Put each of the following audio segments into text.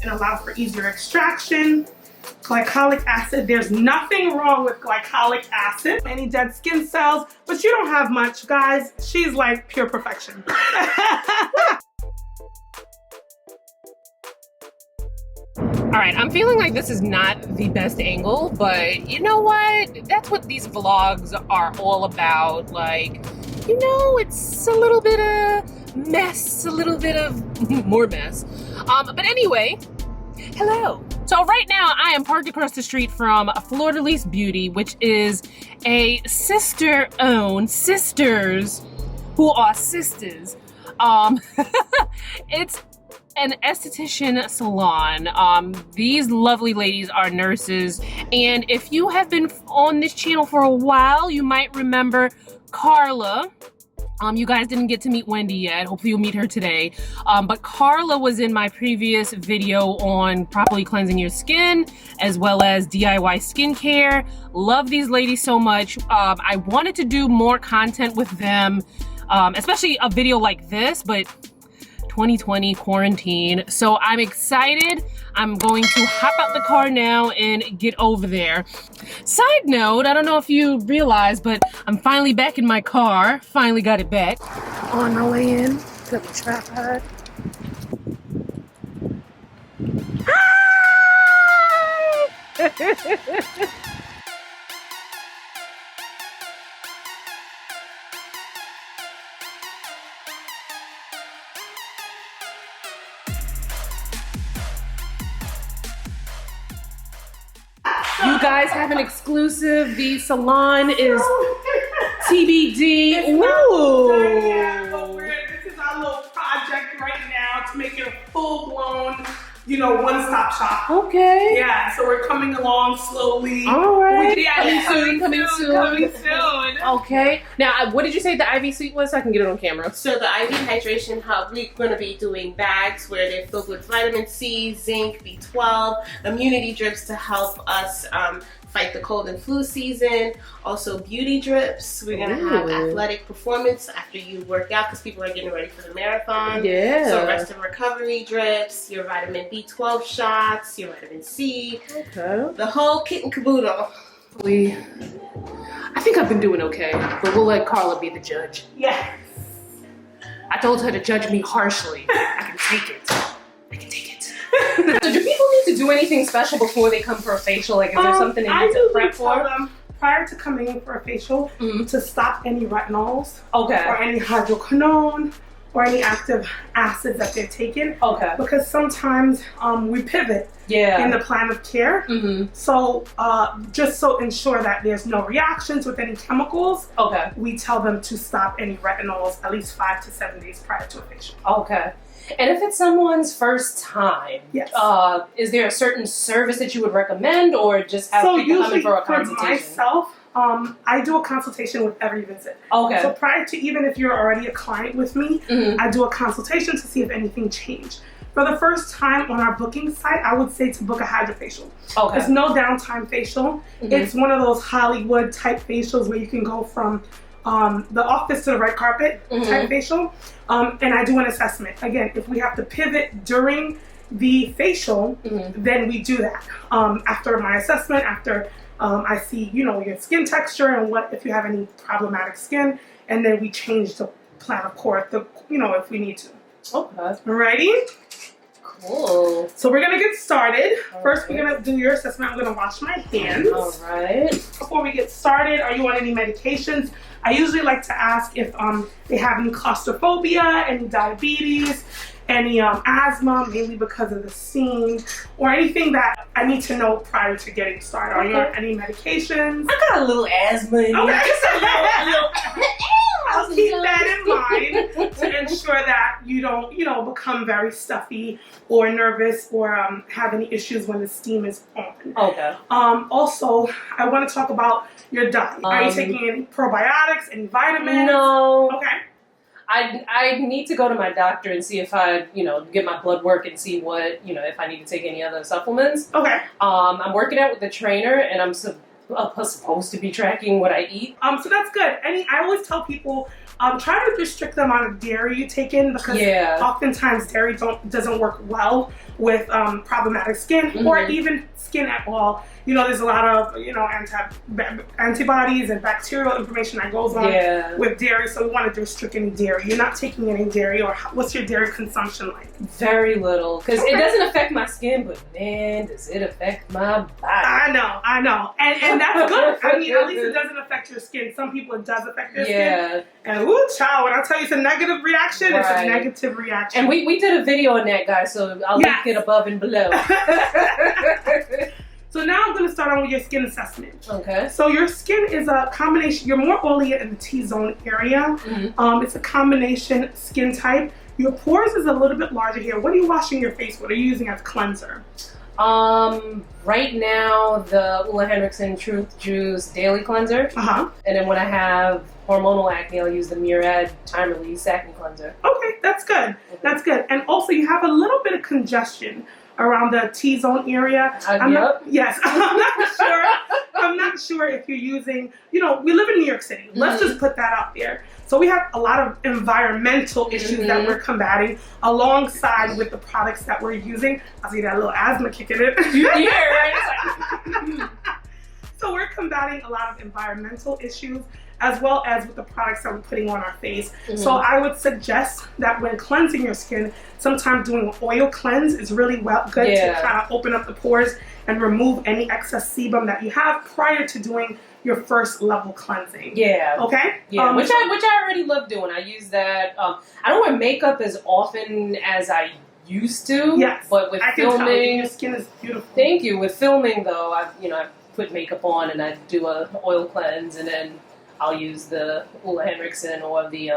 It allows for easier extraction. Glycolic acid, there's nothing wrong with glycolic acid. Any dead skin cells, but you don't have much, guys. She's like pure perfection. All right, I'm feeling like this is not the best angle, but you know what? That's what these vlogs are all about. Like, you know, it's a little bit of mess, a little bit of more mess. But anyway, hello. So right now I am parked across the street from Fleur de Lis Beauty, which is a sister-owned, sisters who are sisters. It's an esthetician salon. These lovely ladies are nurses, and if you have been on this channel for a while, you might remember Carla. You guys didn't get to meet Wendy yet. Hopefully you'll meet her today. But Carla was in my previous video on properly cleansing your skin, as well as DIY skincare. Love these ladies so much. I wanted to do more content with them, especially a video like this, but 2020 quarantine. So I'm excited. I'm going to hop out the car now and get over there. Side note, I don't know if you realize, but I'm finally back in my car. Finally got it back. On my way in, got the tripod. Hi! You guys have an exclusive. The salon is TBD. Ooh. This is our little project right now to make it a full-blown, you know, one-stop shop. Okay. Yeah, so we're coming along slowly. All right. Coming soon. Okay. Now, what did you say the IV suite was so I can get it on camera? So the IV Hydration Hub, we're going to be doing bags where they're filled with vitamin C, zinc, B12, immunity drips to help us fight the cold and flu season. Also beauty drips. We're going to have athletic performance after you work out because people are getting ready for the marathon. Yeah. So rest and recovery drips, your vitamin B12 shots, your vitamin C. Okay. The whole kit and caboodle. I think I've been doing okay, but we'll let Carla be the judge. Yes. I told her to judge me harshly. I can take it. I can take it. So do people need to do anything special before they come for a facial? Like, is there something they need to prep for? Them prior to coming in for a facial to stop any retinols Okay. or any hydroquinone or any active acids that they're taking. Okay. Because sometimes we pivot in the plan of care. So just so ensure that there's no reactions with any chemicals, we tell them to stop any retinols at least 5 to 7 days prior to a facial. Okay. And if it's someone's first time, is there a certain service that you would recommend, or just have people come in for a consultation? For myself, I do a consultation with every visit. Okay. So prior to, even if you're already a client with me, I do a consultation to see if anything changed. For the first time on our booking site, I would say to book a HydraFacial. Okay. It's no downtime facial. It's one of those Hollywood type facials where you can go from the office to the red carpet type facial. And I do an assessment. Again, if we have to pivot during the facial, then we do that. After my assessment, after I see, you know, your skin texture and what, if you have any problematic skin, and then we change the plan of course, you know, if we need to. Okay. Alrighty? Cool. So we're gonna get started. First, we're gonna do your assessment. I'm gonna wash my hands. All right. Before we get started, are you on any medications? I usually like to ask if they have any claustrophobia, any diabetes, any asthma, mainly because of the steam, or anything that I need to know prior to getting started. Are you on any medications? I got a little asthma in me. Just a little. I'll keep that in mind to ensure that you don't, you know, become very stuffy or nervous or have any issues when the steam is on. Okay. Also, I want to talk about your diet. Are you taking any probiotics, any vitamins? No. Okay. I need to go to my doctor and see if I, you know, get my blood work and see what, you know, if I need to take any other supplements. Okay. I'm working out with the trainer, and I'm supposed to be tracking what I eat. So that's good. I always tell people Try to restrict the amount of dairy you take in, because oftentimes dairy doesn't work well with problematic skin or even skin at all. You know, there's a lot of, you know, antibodies and bacterial information that goes on with dairy, so we wanted to restrict any dairy. You're not taking any dairy, or what's your dairy consumption like? Very little, because it doesn't affect my skin, but man, does it affect my body. I know. And that's good. I mean, at least it doesn't affect your skin. Some people it does affect their skin. And ooh, child, when I tell you it's a negative reaction, it's a negative reaction. And we did a video on that, guys, so I'll link it above and below. So now I'm going to start on with your skin assessment. Okay. So your skin is a combination. You're more oily in the T-zone area. It's a combination skin type. Your pores is a little bit larger here. What are you washing your face with? Are you using as cleanser? Right now, the Ulla Henriksen Truth Juice Daily Cleanser. And then when I have hormonal acne, I'll use the Murad Time Release Acne Cleanser. Okay, that's good. That's good. And also, you have a little bit of congestion around the T-zone area. I'm not sure. I'm not sure if you're using, you know, we live in New York City. Let's just put that out there. So we have a lot of environmental issues that we're combating alongside with the products that we're using. I see that little asthma kicking in. Right? So we're combating a lot of environmental issues as well as with the products that we're putting on our face. So I would suggest that when cleansing your skin, sometimes doing an oil cleanse is really good to kind of open up the pores and remove any excess sebum that you have prior to doing your first level cleansing. Okay? Which I already love doing. I use that. I don't wear makeup as often as I used to. But with filming, your skin is beautiful. Thank you. With filming though, I put makeup on and I do a oil cleanse, and then I'll use the Ulla Henriksen or the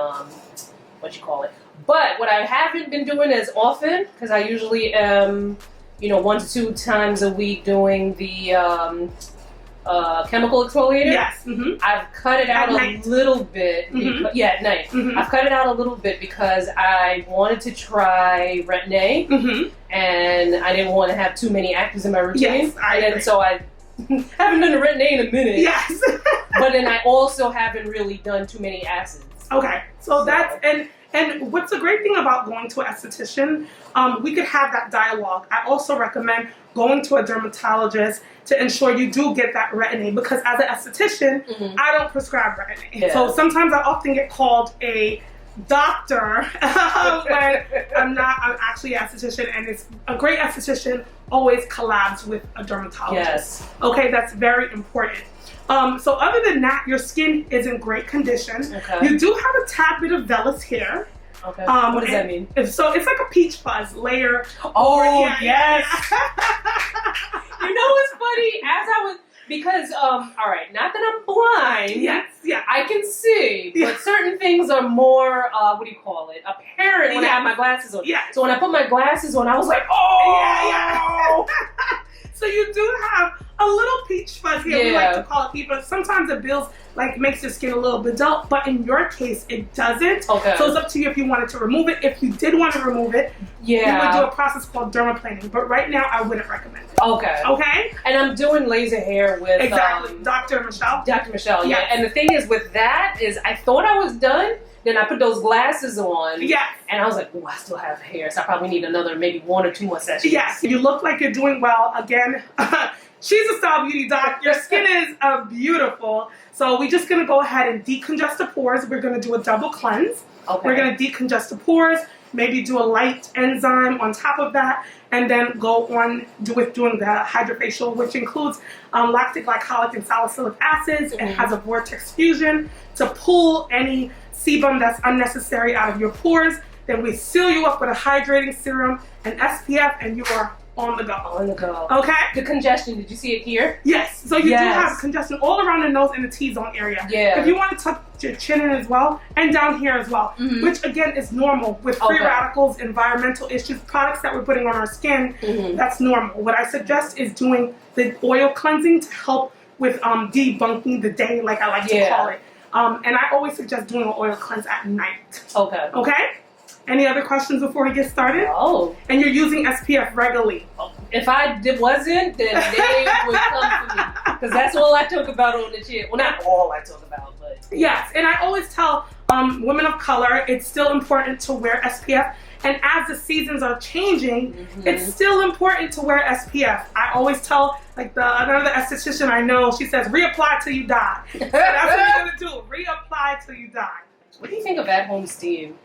But what I haven't been doing as often, because I usually am, 1 to 2 times a week doing the chemical exfoliator. I've cut it out a little bit. At night. I've cut it out a little bit because I wanted to try Retin-A, and I didn't want to have too many actives in my routine. And so I haven't done the Retin-A in a minute. But then I also haven't really done too many acids. Okay, so that's and what's the great thing about going to an esthetician? We could have that dialogue. I also recommend going to a dermatologist to ensure you do get that Retin-A, because as an esthetician, I don't prescribe Retin-A. So sometimes I often get called a doctor when I'm actually an esthetician, and it's a great esthetician always collabs with a dermatologist. Okay, that's very important. So other than that, your skin is in great condition. You do have a tad bit of vellus hair. What does that mean? So it's like a peach fuzz layer. Yes. You know what's funny? As I was, because all right, not that I'm blind. I can see, but certain things are more apparent when I have my glasses on. So when I put my glasses on, I was like, So you do have a little peach fuzz here. We like to call it peach fuzz. Sometimes it builds, makes your skin a little bit dull, but in your case, it doesn't. So it's up to you if you wanted to remove it. If you did want to remove it, you would do a process called dermaplaning. But right now, I wouldn't recommend it. Okay? And I'm doing laser hair with Dr. Michelle. Dr. Michelle, And the thing is with that is I thought I was done. Then I put those glasses on. And I was like, oh, I still have hair. So I probably need another maybe 1 or 2 more sessions. You look like you're doing well. Again, she's a style beauty doc. Your skin is beautiful. So we're just going to go ahead and decongest the pores. We're going to do a double cleanse. We're going to decongest the pores. Maybe do a light enzyme on top of that. And then go on with doing the HydraFacial, which includes lactic glycolic and salicylic acids. It has a vortex fusion to pull any sebum that's unnecessary out of your pores. Then we seal you up with a hydrating serum and SPF, and you are on the go. Okay? The congestion, did you see it here? Yes. So you do have congestion all around the nose and the T-zone area. If you want to tuck your chin in as well, and down here as well, which again is normal with free radicals, environmental issues, products that we're putting on our skin, that's normal. What I suggest is doing the oil cleansing to help with debunking the day, like I like to call it. And I always suggest doing an oil cleanse at night. Okay? Any other questions before we get started? And you're using SPF regularly. If I wasn't, then they would come for me. Because that's all I talk about on the channel. Well, not all I talk about, but... Yes, and I always tell women of color, it's still important to wear SPF. And as the seasons are changing, it's still important to wear SPF. I always tell, like another esthetician I know, she says, reapply till you die. So that's what you're gonna do, reapply till you die. What do you think of at-home steam?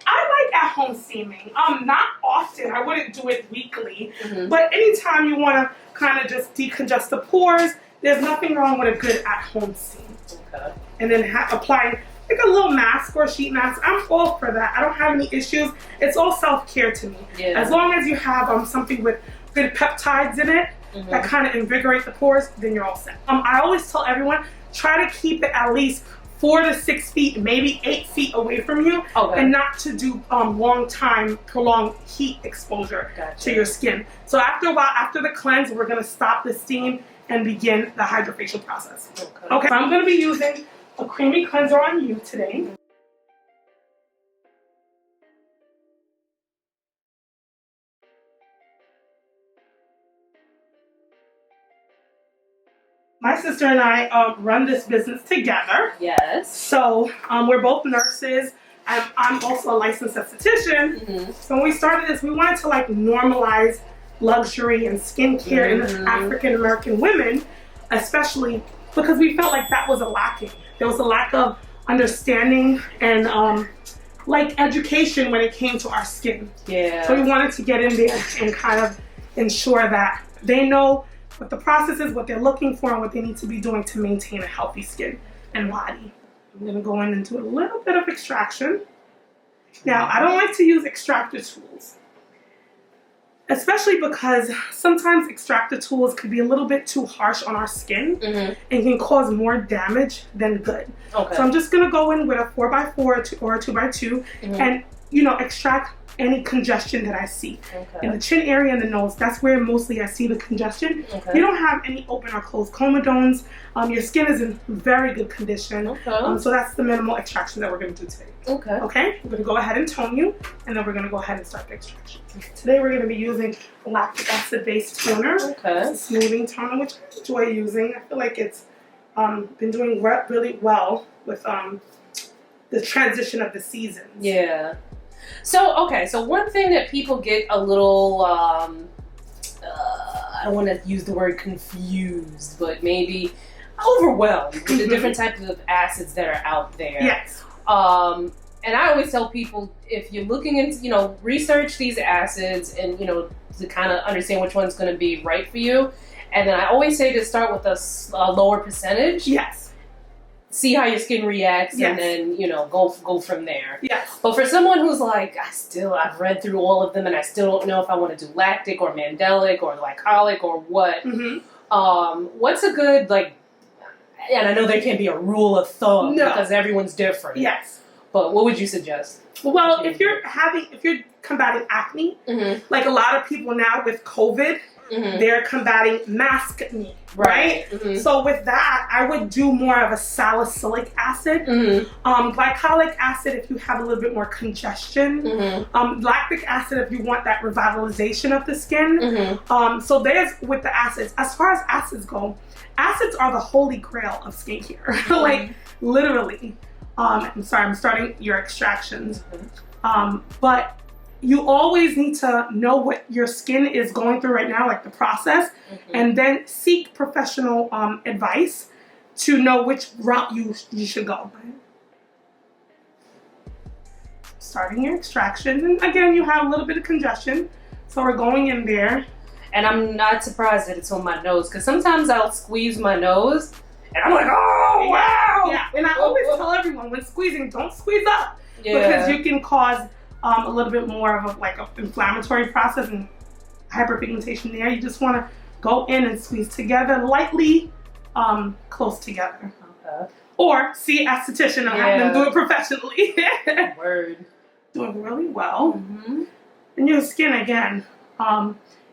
I like at-home steaming. Not often, I wouldn't do it weekly, but anytime you wanna kind of just decongest the pores, there's nothing wrong with a good at-home steam. Okay. And then applying like a little mask or a sheet mask. I'm all for that. I don't have any issues. It's all self-care to me. Yeah. As long as you have something with good peptides in it that kind of invigorate the pores, then you're all set. I always tell everyone, try to keep it at least 4 to 6 feet, maybe 8 feet away from you, and not to do long time, prolonged heat exposure to your skin. So after a while, after the cleanse, we're gonna stop the steam and begin the HydraFacial process. Okay, so I'm gonna be using a creamy cleanser on you today. My sister and I run this business together. Yes. So we're both nurses. I'm also a licensed esthetician. So when we started this, we wanted to like normalize luxury and skincare in the African American women, especially because we felt like that was a lacking. There was a lack of understanding and like education when it came to our skin. Yeah. So we wanted to get in there and kind of ensure that they know what the process is, what they're looking for, and what they need to be doing to maintain a healthy skin and body. I'm gonna go in and do a little bit of extraction. Now, I don't like to use extractor tools, especially because sometimes extractor tools could be a little bit too harsh on our skin and can cause more damage than good. Okay. So I'm just gonna go in with a 4x4 or a 2x2 and, you know, extract any congestion that I see. In the chin area and the nose, that's where mostly I see the congestion. You don't have any open or closed comedones. Your skin is in very good condition. So that's the minimal extraction that we're going to do today. Okay, we're going to go ahead and tone you, and then we're going to go ahead and start the extraction. Today we're going to be using a lactic acid based toner. It's a smoothing toner, which I enjoy using. I feel like it's been doing really well with the transition of the seasons. Yeah. So, okay, so one thing that people get a little, I don't want to use the word confused, but maybe overwhelmed with the different types of acids that are out there. Yes. And I always tell people, if you're looking into, you know, research these acids and, you know, to kind of understand which one's going to be right for you. And then I always say to start with a lower percentage. Yes. See how your skin reacts, and then, you know, go from there. Yes. But for someone who's like, I've read through all of them and I still don't know if I want to do lactic or mandelic or glycolic or what, what's a good, like, and I know there can't be a rule of thumb because everyone's different. Yes. But what would you suggest? Well, if you're combating acne, like a lot of people now with COVID, they're combating maskne, right? So with that, I would do more of a salicylic acid. Glycolic acid if you have a little bit more congestion. Lactic acid if you want that revitalization of the skin. So there's with the acids. As far as acids go, acids are the holy grail of skincare. Like literally. I'm sorry, I'm starting your extractions. But you always need to know what your skin is going through right now, like the process, and then seek professional advice to know which route you should go. Starting your extraction, and again, you have a little bit of congestion, so we're going in there. And I'm not surprised that it's on my nose, because sometimes I'll squeeze my nose, and I'm like, oh, wow! Yeah, and I always tell everyone, when squeezing, don't squeeze up, because you can cause a little bit more of an inflammatory process and hyperpigmentation there. You just want to go in and squeeze together, lightly close together. Or see an esthetician and have them do it professionally. Word. Doing really well. And your skin, again,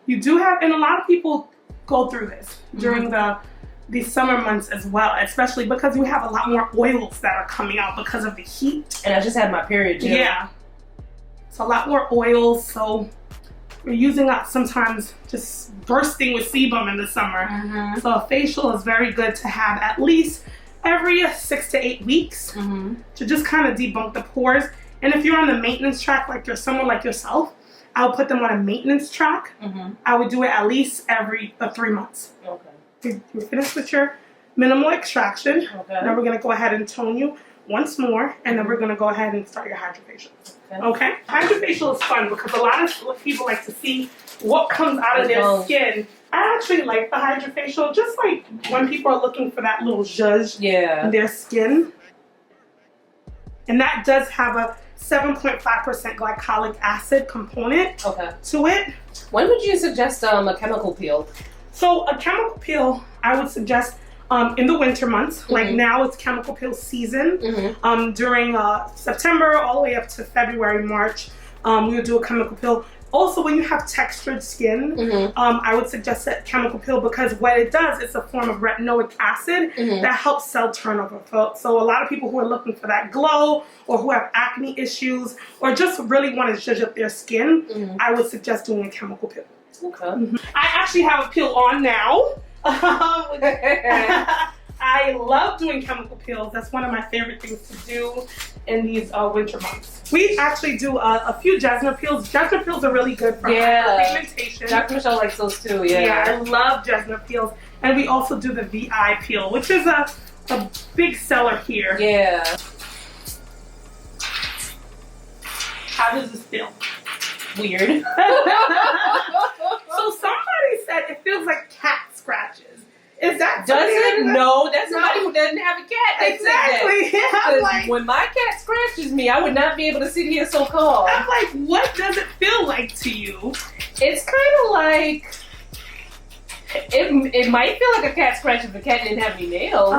you do have, and a lot of people go through this during the summer months as well, especially because we have a lot more oils that are coming out because of the heat. And I just had my period. Yeah. It's a lot more oils, so we're using up sometimes just bursting with sebum in the summer. So a facial is very good to have at least every 6 to 8 weeks to just kind of debunk the pores. And if you're on the maintenance track, like you're someone like yourself, I would put them on a maintenance track. I would do it at least every 3 months. Okay. You're finished with your minimal extraction. Okay. Now we're going to go ahead and tone you once more, and then we're going to go ahead and start your HydraFacial. Okay? HydraFacial is fun because a lot of people like to see what comes out of their skin. I actually like the HydraFacial, just like when people are looking for that little zhuzh in their skin. And that does have a 7.5% glycolic acid component to it. When would you suggest a chemical peel? So a chemical peel, I would suggest in the winter months. Like now it's chemical peel season. During September all the way up to February, March, we would do a chemical peel. Also, when you have textured skin, I would suggest a chemical peel because what it does is a form of retinoic acid that helps cell turnover. So a lot of people who are looking for that glow or who have acne issues or just really want to zhuzh up their skin, I would suggest doing a chemical peel. Okay. I actually have a peel on now. I love doing chemical peels. That's one of my favorite things to do in these winter months. We actually do a few jasmine peels. Jasmine peels are really good for hyperpigmentation. Dr. Michelle likes those too, Yeah, I love jasmine peels. And we also do the VI peel, which is a big seller here. Yeah. How does this feel? Weird. So somebody said it feels like cat scratches. Is that does it? No, that's somebody who doesn't have a cat. Exactly. Yeah, I'm like, when my cat scratches me, I would not be able to sit here so calm. I'm like, what does it feel like to you? It's kind of like it might feel like a cat scratch if the cat didn't have any nails.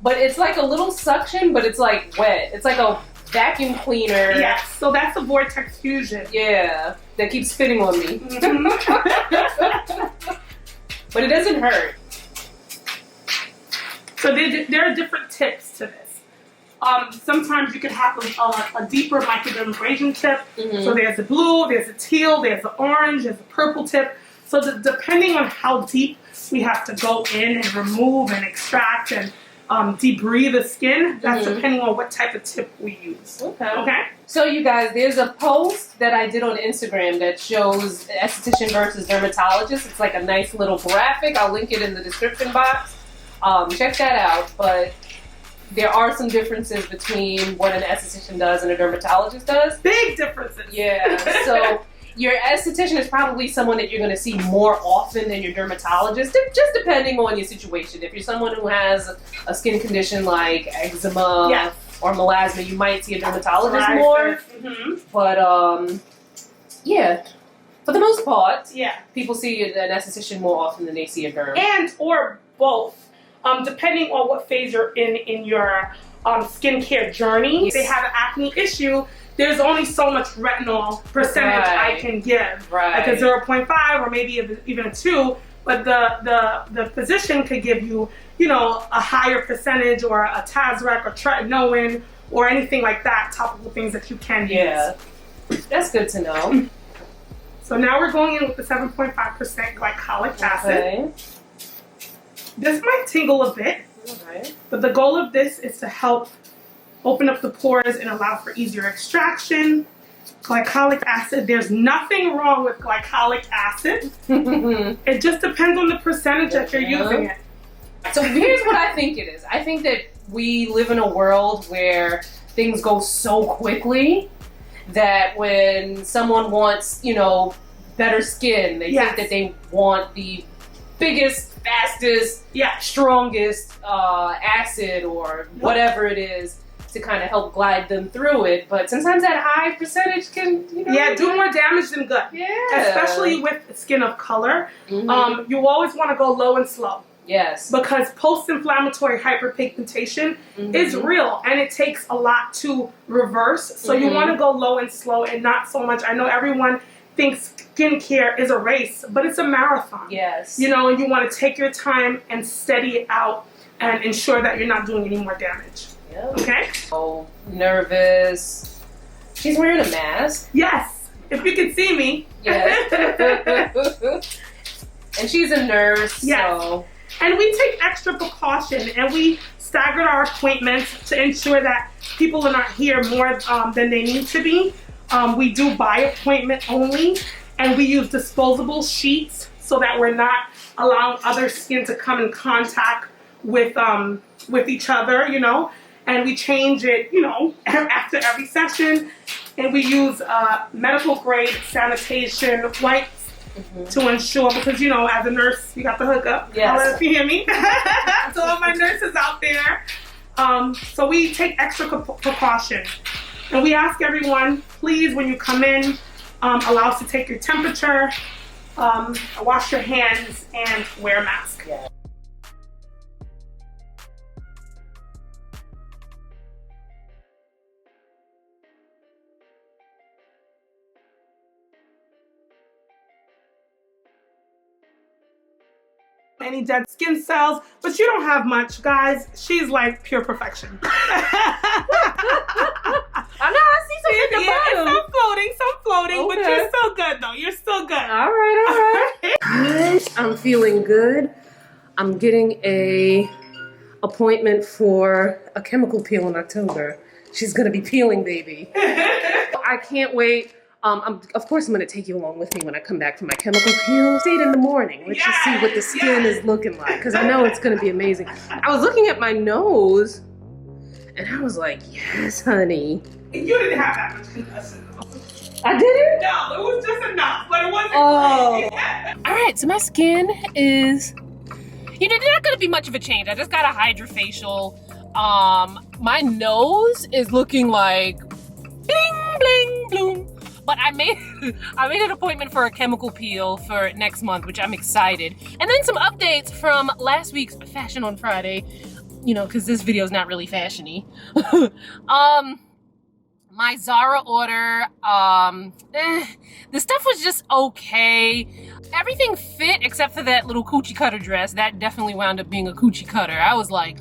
But it's like a little suction, but it's like wet. It's like a vacuum cleaner. Yes. So that's a vortex fusion. Yeah, that keeps spitting on me. But it doesn't hurt. So there are different tips to this. Sometimes you can have a deeper microdermabrasion tip. So there's the blue, there's the teal, there's the orange, there's the purple tip. So depending on how deep we have to go in and remove and extract and debris the skin, that's depending on what type of tip we use. Okay. So you guys, there's a post that I did on Instagram that shows esthetician versus dermatologist. It's like a nice little graphic. I'll link it in the description box. Check that out, but there are some differences between what an esthetician does and a dermatologist does. Big differences. Yeah, so your esthetician is probably someone that you're going to see more often than your dermatologist, just depending on your situation. If you're someone who has a skin condition like eczema or melasma, you might see a dermatologist more. But, yeah. For the most part, people see an esthetician more often than they see a derm. And or both. Depending on what phase you're in your skincare journey. If they have an acne issue, there's only so much retinol percentage I can give. Like a 0.5 or maybe even a 2. But the physician could give you, a higher percentage or a Tazrec or tretinoin or anything like that, topical things that you can use. That's good to know. So now we're going in with the 7.5% glycolic acid. This might tingle a bit, but the goal of this is to help open up the pores and allow for easier extraction. Glycolic acid, there's nothing wrong with glycolic acid. It just depends on the percentage that you're using it. So here's what I think it is. I think that we live in a world where things go so quickly that when someone wants, better skin, they think that they want the biggest, fastest, strongest acid or whatever it is to kind of help glide them through it. But sometimes that high percentage can, do more damage than good. Especially with skin of color. You always want to go low and slow. Yes. Because post-inflammatory hyperpigmentation is real and it takes a lot to reverse. So you want to go low and slow and not so much. I know everyone thinks skincare is a race, but it's a marathon. Yes. And you want to take your time and steady it out and ensure that you're not doing any more damage. Okay? Oh, nervous. She's wearing a mask. Yes. If you can see me. Yes. And she's a nurse, so... And we take extra precaution and we staggered our appointments to ensure that people are not here more than they need to be. We do by appointment only, and we use disposable sheets so that we're not allowing other skin to come in contact with each other, you know. And we change it, you know, after every session. And we use medical grade sanitation wipes to ensure, because, you know, as a nurse, you got the hookup. Yes. If you hear me. To all my nurses out there. So we take extra precautions. And we ask everyone, please, when you come in, allow us to take your temperature, wash your hands, and wear a mask. Yeah. Any dead skin cells, but you don't have much, guys. She's like pure perfection. I know, I see some at the bottom. Some floating, okay. But you're still good though. You're still good. All right. Good. I'm feeling good. I'm getting a appointment for a chemical peel in October. She's gonna be peeling, baby. I can't wait. Of course, I'm going to take you along with me when I come back from my chemical peel. Stay in the morning. Let's just see what the skin is looking like, because I know it's going to be amazing. I was looking at my nose, and I was like, yes, honey. You didn't have that much concussion. I didn't? No, it was just enough, but it wasn't great. All right, so my skin is, you know, there's not going to be much of a change. I just got a HydraFacial. My nose is looking like bling, bling, bloom. But I made an appointment for a chemical peel for next month, which I'm excited. And then some updates from last week's Fashion on Friday, you know, because this video is not really fashion-y. My Zara order, the stuff was just okay. Everything fit except for that little coochie cutter dress. That definitely wound up being a coochie cutter. I was like,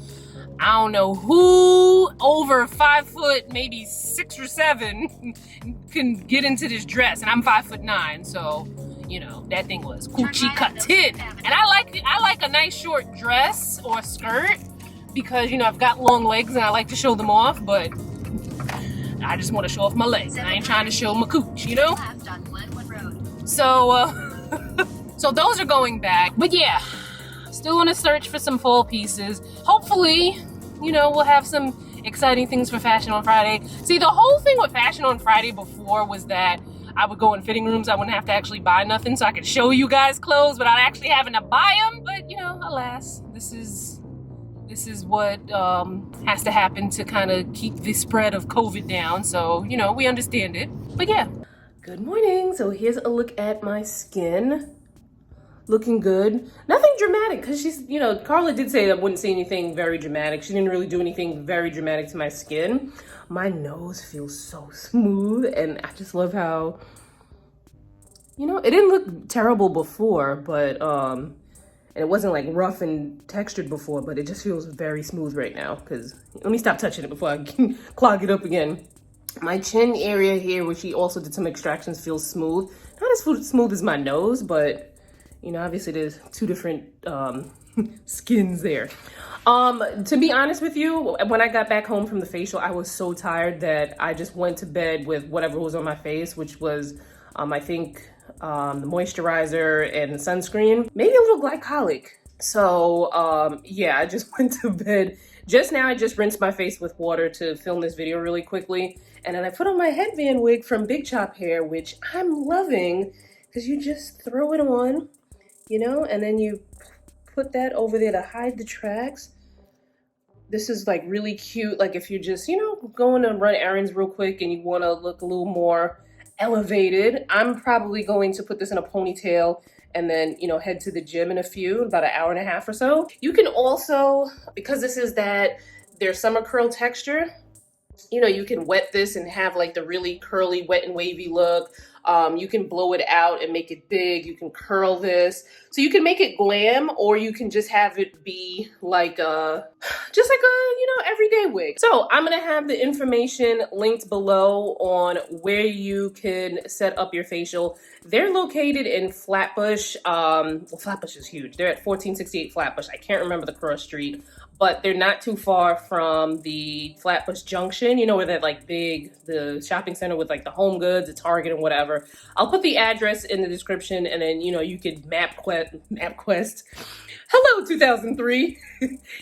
I don't know who over 5 foot, maybe 6 or 7 can get into this dress, and I'm 5'9", so you know that thing was coochie cutted. And I like a nice short dress or skirt because, you know, I've got long legs and I like to show them off, but I just want to show off my legs. I ain't trying to show my cooch, you know. So so those are going back, but yeah. Still on a search for some fall pieces. Hopefully, you know, we'll have some exciting things for Fashion on Friday. See, the whole thing with Fashion on Friday before was that I would go in fitting rooms. I wouldn't have to actually buy nothing, so I could show you guys clothes without actually having to buy them. But, you know, alas, this is what has to happen to kind of keep the spread of COVID down. So, you know, we understand it. But yeah. Good morning. So here's a look at my skin. Looking good. Nothing dramatic, because she's, you know, Carla did say I wouldn't say anything very dramatic. She didn't really do anything very dramatic to my skin. My nose feels so smooth, and I just love how, you know, it didn't look terrible before, but, and it wasn't like rough and textured before, but it just feels very smooth right now, because, let me stop touching it before I can clog it up again. My chin area here, where she also did some extractions, feels smooth. Not as smooth as my nose, but you know, obviously there's 2 different skins there. To be honest with you, when I got back home from the facial, I was so tired that I just went to bed with whatever was on my face, which was, I think, the moisturizer and the sunscreen, maybe a little glycolic. So, yeah, I just went to bed. Just now, I just rinsed my face with water to film this video really quickly. And then I put on my headband wig from Big Chop Hair, which I'm loving, because you just throw it on, you know, and then you put that over there to hide the tracks. This is like really cute, like if you're just, you know, going to run errands real quick and you want to look a little more elevated. I'm probably going to put this in a ponytail and then, you know, head to the gym in about an hour and a half or so. You can also, because this is their summer curl texture, you know, you can wet this and have like the really curly, wet and wavy look. You can blow it out and make it big. You can curl this. So you can make it glam, or you can just have it be like just like a, you know, everyday wig. So I'm going to have the information linked below on where you can set up your facial. They're located in Flatbush. Well, Flatbush is huge. They're at 1468 Flatbush. I can't remember the cross street, but they're not too far from the Flatbush Junction, you know, where that like the shopping center with like the Home Goods, the Target and whatever. I'll put the address in the description, and then, you know, you could MapQuest. Hello, 2003.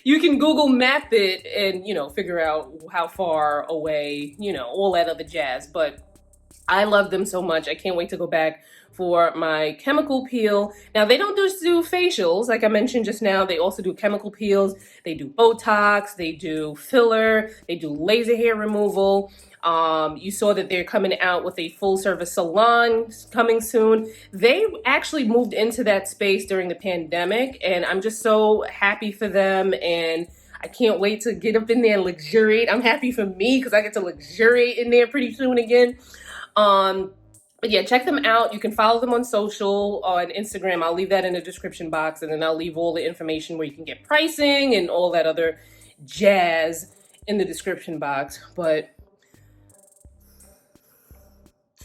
You can Google map it and, you know, figure out how far away, you know, all that other jazz. But I love them so much. I can't wait to go back for my chemical peel. Now, they don't just do facials, like I mentioned just now. They also do chemical peels. They do Botox. They do filler. They do laser hair removal. You saw that they're coming out with a full service salon coming soon. They actually moved into that space during the pandemic, and I'm just so happy for them, and I can't wait to get up in there and luxuriate. I'm happy for me because I get to luxuriate in there pretty soon again. But yeah, check them out. You can follow them on social, on Instagram. I'll leave that in the description box, and then I'll leave all the information where you can get pricing and all that other jazz in the description box. But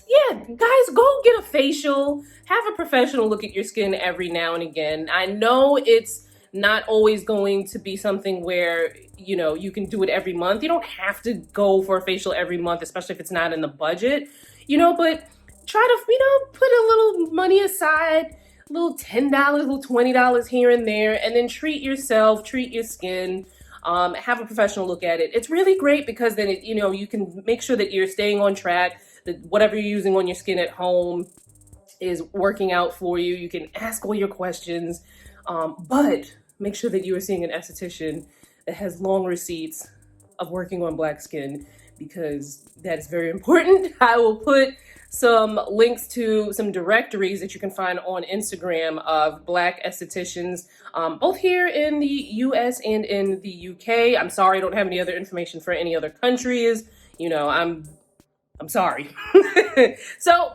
yeah, guys, go get a facial. Have a professional look at your skin every now and again. I know it's not always going to be something where, you know, you can do it every month. You don't have to go for a facial every month, especially if it's not in the budget, you know, but try to, you know, put a little money aside, a little $10, a little $20 here and there, and then treat yourself, treat your skin. Have a professional look at it. It's really great because then, you know, you can make sure that you're staying on track, that whatever you're using on your skin at home is working out for you. You can ask all your questions, but make sure that you are seeing an esthetician that has long receipts of working on Black skin, because that is very important. I will put some links to some directories that you can find on Instagram of Black estheticians, both here in the US and in the UK. I'm sorry, I don't have any other information for any other countries. You know, I'm sorry. So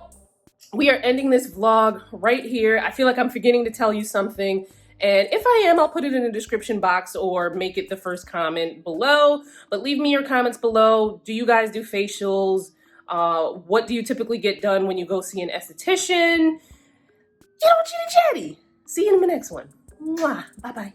we are ending this vlog right here. I feel like I'm forgetting to tell you something. And if I am, I'll put it in the description box or make it the first comment below. But leave me your comments below. Do you guys do facials? What do you typically get done when you go see an esthetician? You know, chitty chatty. See you in the next one. Mwah. Bye-bye.